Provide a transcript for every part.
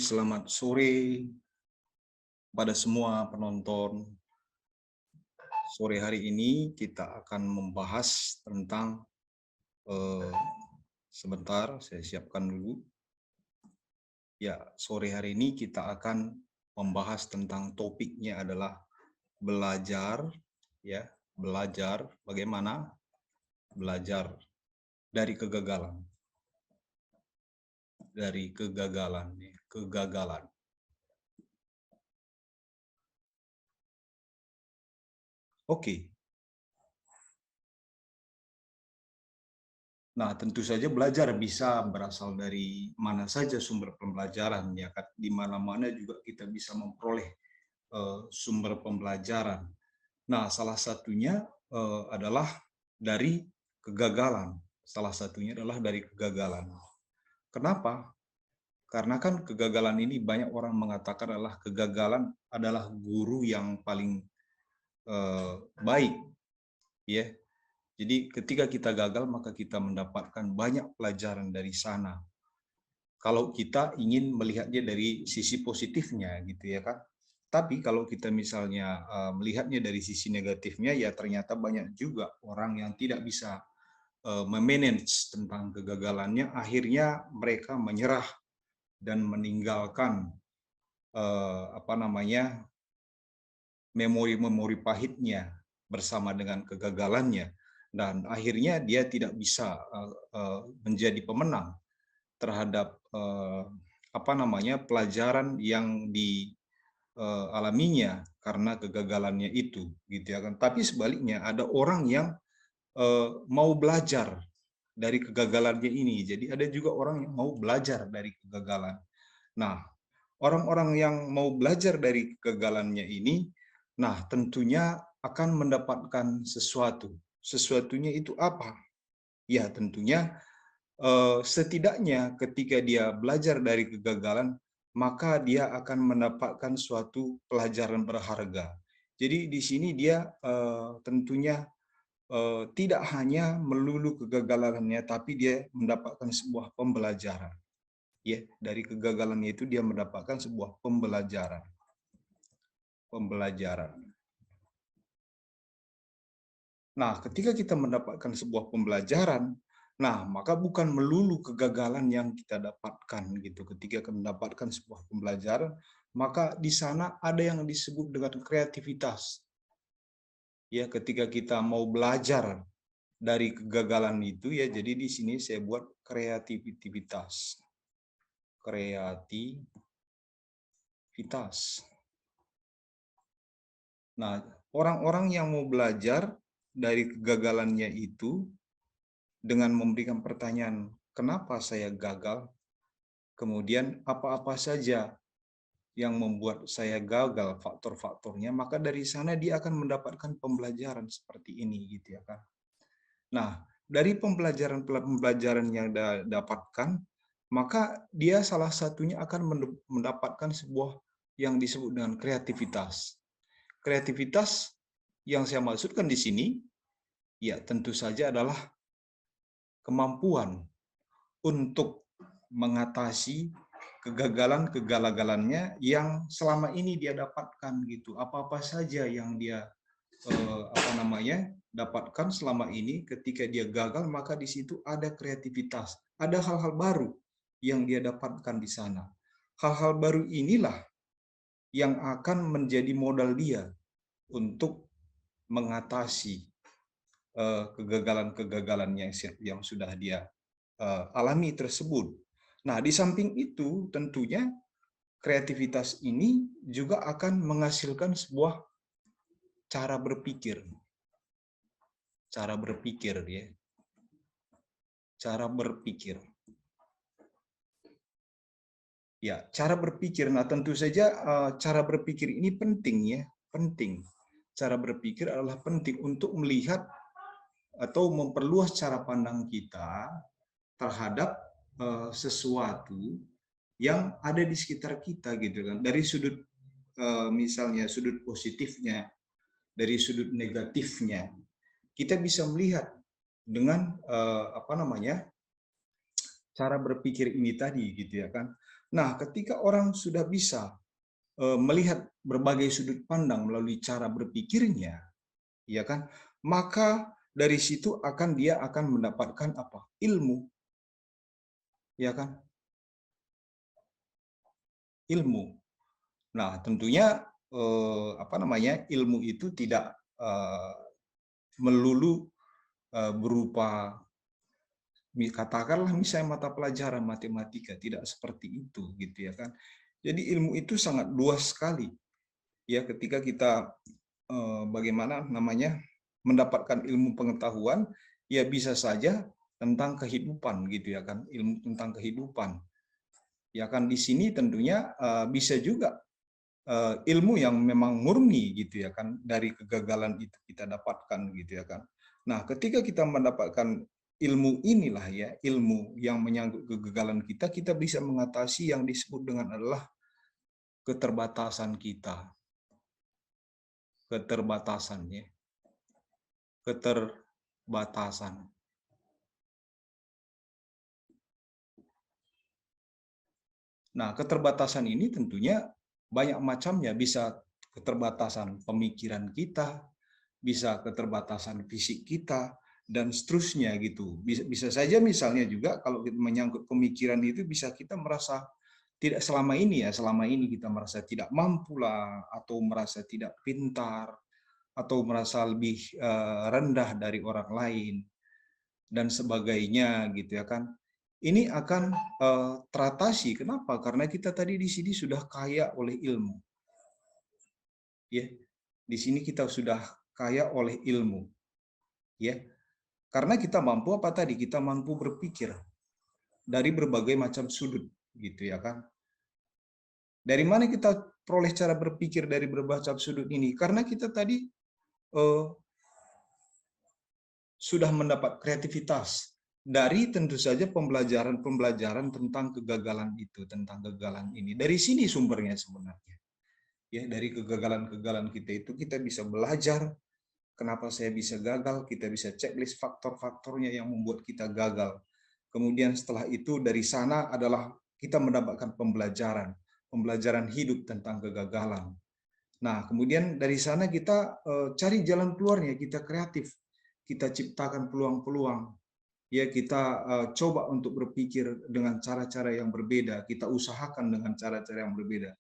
selamat sore pada semua penonton. Sore hari ini kita akan membahas tentang sebentar, saya siapkan dulu. Ya, sore hari ini kita akan membahas tentang topiknya adalah belajar, ya, belajar bagaimana belajar dari kegagalan. Dari kegagalan, kegagalan. Oke. Nah, tentu saja belajar bisa berasal dari mana saja sumber pembelajaran, ya kan? Di mana-mana juga kita bisa memperoleh sumber pembelajaran. Nah, salah satunya adalah dari kegagalan. Salah satunya adalah dari kegagalan. Kenapa? Karena kan kegagalan ini banyak orang mengatakan adalah kegagalan adalah guru yang paling baik, ya. Jadi ketika kita gagal maka kita mendapatkan banyak pelajaran dari sana. Kalau kita ingin melihatnya dari sisi positifnya gitu ya kan. Tapi kalau kita misalnya melihatnya dari sisi negatifnya ya ternyata banyak juga orang yang tidak bisa memanage tentang kegagalannya, akhirnya mereka menyerah dan meninggalkan memori-memori pahitnya bersama dengan kegagalannya, dan akhirnya dia tidak bisa menjadi pemenang terhadap pelajaran yang dialaminya karena kegagalannya itu, gitu ya kan. Tapi sebaliknya ada orang yang mau belajar dari kegagalannya ini. Jadi ada juga orang yang mau belajar dari kegagalan. Nah, orang-orang yang mau belajar dari kegagalannya ini, nah tentunya akan mendapatkan sesuatu. Sesuatunya itu apa? Ya tentunya setidaknya ketika dia belajar dari kegagalan, maka dia akan mendapatkan suatu pelajaran berharga. Jadi di sini dia tentunya tidak hanya melulu kegagalannya, tapi dia mendapatkan sebuah pembelajaran. Ya, dari kegagalannya itu dia mendapatkan sebuah pembelajaran. Nah, ketika kita mendapatkan sebuah pembelajaran, nah maka bukan melulu kegagalan yang kita dapatkan gitu. Ketika kita mendapatkan sebuah pembelajaran, maka di sana ada yang disebut dengan kreativitas. Ya, ketika kita mau belajar dari kegagalan itu ya, jadi di sini saya buat kreativitas. Nah, orang-orang yang mau belajar dari kegagalannya itu dengan memberikan pertanyaan, kenapa saya gagal? Kemudian apa-apa saja yang membuat saya gagal, faktor-faktornya, maka dari sana dia akan mendapatkan pembelajaran seperti ini gitu ya kan. Nah, dari pembelajaran yang dapatkan, maka dia salah satunya akan mendapatkan sebuah yang disebut dengan kreativitas. Kreativitas yang saya maksudkan di sini, ya tentu saja adalah kemampuan untuk mengatasi kegagalan-kegagalannya yang selama ini dia dapatkan gitu. Apa-apa saja yang dia dapatkan selama ini, ketika dia gagal maka di situ ada kreativitas, ada hal-hal baru yang dia dapatkan di sana. Hal-hal baru inilah yang akan menjadi modal dia untuk mengatasi kegagalan-kegagalan yang sudah dia alami tersebut. Nah, di samping itu tentunya kreativitas ini juga akan menghasilkan sebuah cara berpikir. Cara berpikir ya. Cara berpikir. Ya, cara berpikir. Nah, tentu saja cara berpikir ini penting ya, penting. Cara berpikir adalah penting untuk melihat atau memperluas cara pandang kita terhadap sesuatu yang ada di sekitar kita gitu kan. Dari sudut misalnya sudut positifnya, dari sudut negatifnya, kita bisa melihat dengan cara berpikir ini tadi gitu ya kan. Nah, ketika orang sudah bisa melihat berbagai sudut pandang melalui cara berpikirnya, ya kan? Maka dari situ dia akan mendapatkan apa? Ilmu, ya kan? Ilmu. Nah, tentunya ilmu itu tidak melulu berupa katakanlah misalnya mata pelajaran matematika, tidak seperti itu gitu ya kan. Jadi ilmu itu sangat luas sekali ya ketika kita bagaimana namanya mendapatkan ilmu pengetahuan ya bisa saja tentang kehidupan gitu ya kan, ilmu tentang kehidupan. Ya kan di sini tentunya bisa juga ilmu yang memang murni gitu ya kan dari kegagalan itu kita dapatkan gitu ya kan. Nah, ketika kita mendapatkan ilmu inilah ya, ilmu yang menyangkut kegagalan kita, kita bisa mengatasi yang disebut dengan adalah keterbatasan kita. Keterbatasan ya. Keterbatasan. Nah, keterbatasan ini tentunya banyak macamnya, bisa keterbatasan pemikiran kita, bisa keterbatasan fisik kita, dan seterusnya gitu. Bisa saja misalnya juga kalau menyangkut pemikiran itu bisa kita merasa tidak selama ini kita merasa tidak mampu lah, atau merasa tidak pintar, atau merasa lebih rendah dari orang lain, dan sebagainya gitu ya kan. Ini akan teratasi. Kenapa? Karena kita tadi di sini sudah kaya oleh ilmu. Ya, di sini kita sudah kaya oleh ilmu. Ya, karena kita mampu apa tadi? Kita mampu berpikir dari berbagai macam sudut, gitu ya kan? Dari mana kita peroleh cara berpikir dari berbagai macam sudut ini? Karena kita tadi sudah mendapat kreativitas dari tentu saja pembelajaran tentang kegagalan itu, tentang kegagalan ini. Dari sini sumbernya sebenarnya. Ya, dari kegagalan-kegagalan kita itu kita bisa belajar kenapa saya bisa gagal, kita bisa checklist faktor-faktornya yang membuat kita gagal. Kemudian setelah itu dari sana adalah kita mendapatkan pembelajaran hidup tentang kegagalan. Nah, kemudian dari sana kita cari jalan keluarnya, kita kreatif, kita ciptakan peluang-peluang, ya kita coba untuk berpikir dengan cara-cara yang berbeda, kita usahakan dengan cara-cara yang berbeda.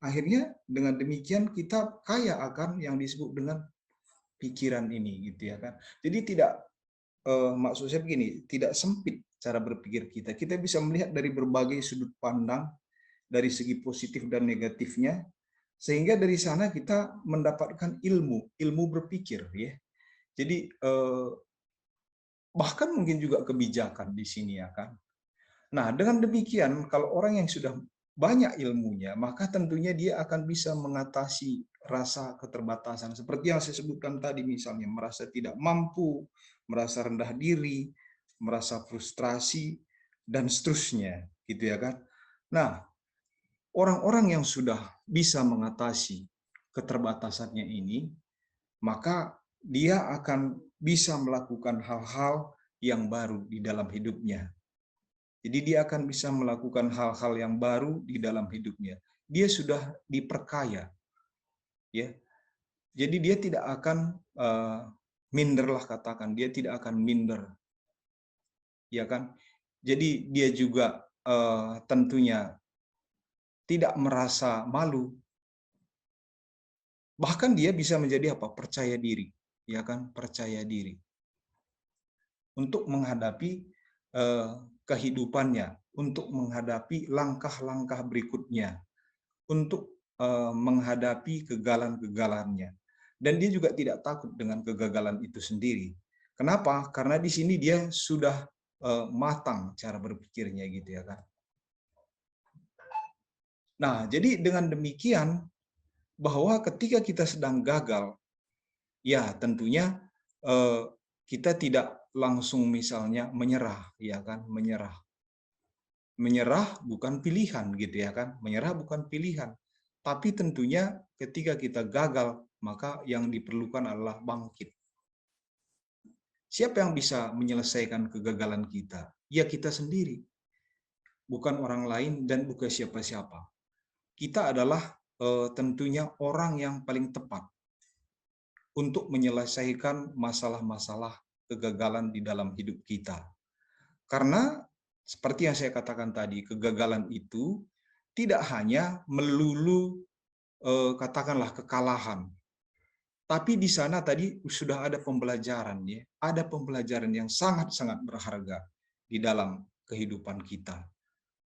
Akhirnya dengan demikian kita kaya akan yang disebut dengan pikiran ini, gitu ya kan. Jadi tidak maksud saya begini, tidak sempit cara berpikir kita. Kita bisa melihat dari berbagai sudut pandang, dari segi positif dan negatifnya, sehingga dari sana kita mendapatkan ilmu berpikir ya. Jadi bahkan mungkin juga kebijakan di sini ya kan. Nah, dengan demikian kalau orang yang sudah banyak ilmunya, maka tentunya dia akan bisa mengatasi rasa keterbatasan seperti yang saya sebutkan tadi, misalnya merasa tidak mampu, merasa rendah diri, merasa frustrasi, dan seterusnya, gitu ya kan. Nah, orang-orang yang sudah bisa mengatasi keterbatasannya ini, maka dia akan bisa melakukan hal-hal yang baru di dalam hidupnya. Jadi dia akan bisa melakukan hal-hal yang baru di dalam hidupnya. Dia sudah diperkaya, ya. Jadi dia tidak akan minder lah katakan, dia tidak akan minder, ya kan. Jadi dia juga tentunya tidak merasa malu. Bahkan dia bisa menjadi apa? Percaya diri, ya kan? Percaya diri untuk menghadapi kehidupannya, untuk menghadapi langkah-langkah berikutnya, untuk menghadapi kegagalan-kegagalannya. Dan dia juga tidak takut dengan kegagalan itu sendiri. Kenapa? Karena di sini dia sudah matang cara berpikirnya gitu ya kan. Nah, jadi dengan demikian bahwa ketika kita sedang gagal, ya tentunya kita tidak langsung misalnya menyerah, ya kan, menyerah. Menyerah bukan pilihan gitu ya kan, menyerah bukan pilihan. Tapi tentunya ketika kita gagal, maka yang diperlukan adalah bangkit. Siapa yang bisa menyelesaikan kegagalan kita? Ya kita sendiri. bukan orang lain dan bukan siapa-siapa. Kita adalah tentunya orang yang paling tepat untuk menyelesaikan masalah-masalah kegagalan di dalam hidup kita. Karena seperti yang saya katakan tadi, kegagalan itu tidak hanya melulu katakanlah kekalahan, tapi di sana tadi sudah ada pembelajaran, ya, ada pembelajaran yang sangat-sangat berharga di dalam kehidupan kita.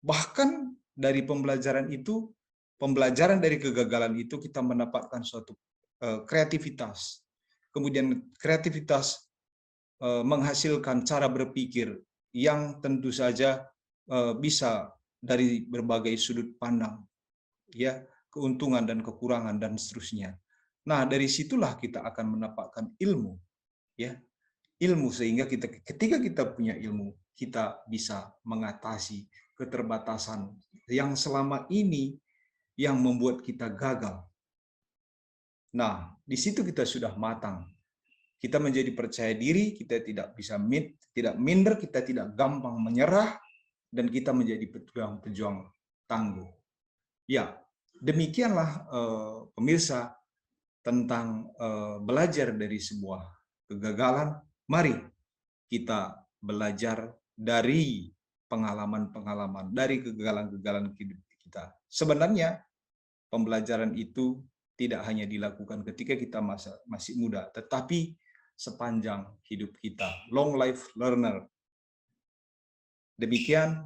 Bahkan dari pembelajaran itu, pembelajaran dari kegagalan itu kita mendapatkan suatu kreativitas. Kemudian kreativitas menghasilkan cara berpikir yang tentu saja bisa dari berbagai sudut pandang, ya, keuntungan dan kekurangan dan seterusnya. Nah, dari situlah kita akan mendapatkan ilmu, ya, ilmu sehingga ketika kita punya ilmu, kita bisa mengatasi keterbatasan yang selama ini yang membuat kita gagal. Nah, di situ kita sudah matang. Kita menjadi percaya diri, kita tidak bisa tidak minder, kita tidak gampang menyerah, dan kita menjadi pejuang-pejuang tangguh. Ya, demikianlah pemirsa tentang belajar dari sebuah kegagalan. Mari kita belajar dari pengalaman-pengalaman, dari kegagalan-kegagalan hidup kita. Sebenarnya pembelajaran itu tidak hanya dilakukan ketika kita masih muda, tetapi sepanjang hidup kita. Long life learner. Demikian,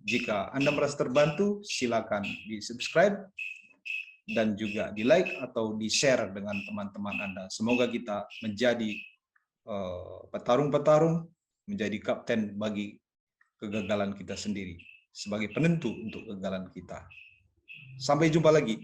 jika Anda merasa terbantu, silakan di-subscribe dan juga di-like atau di-share dengan teman-teman Anda. Semoga kita menjadi petarung-petarung, menjadi kapten bagi kegagalan kita sendiri, sebagai penentu untuk kegagalan kita. Sampai jumpa lagi.